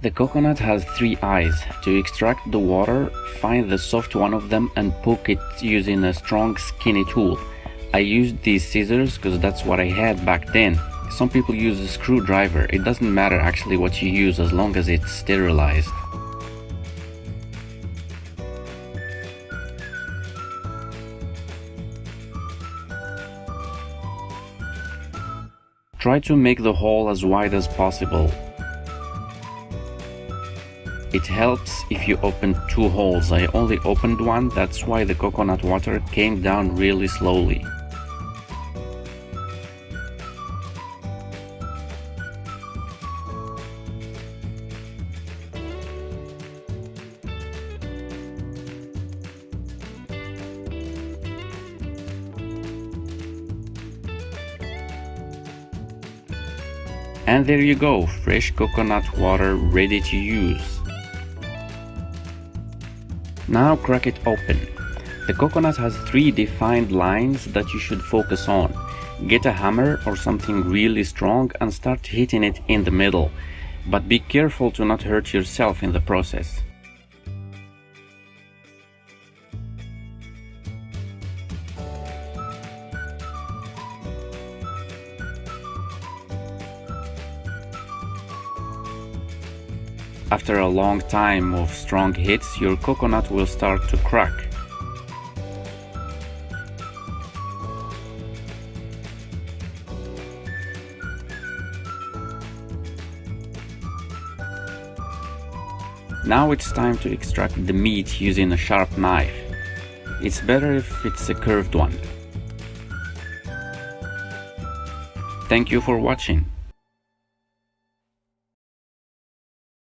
The coconut has three eyes. To extract the water, find the soft one of them and poke it using a strong skinny tool. I used these scissors because that's what I had back then. Some people use a screwdriver. It doesn't matter actually what you use as long as it's sterilized. Try to make the hole as wide as possible. It helps if you open two holes. I only opened one, that's why the coconut water came down really slowly. And there you go, fresh coconut water ready to use. Now crack it open. The coconut has three defined lines that you should focus on. Get a hammer or something really strong and start hitting it in the middle, but be careful to not hurt yourself in the process. After a long time of strong hits, your coconut will start to crack. Now it's time to extract the meat using a sharp knife. It's better if it's a curved one. Thank you for watching.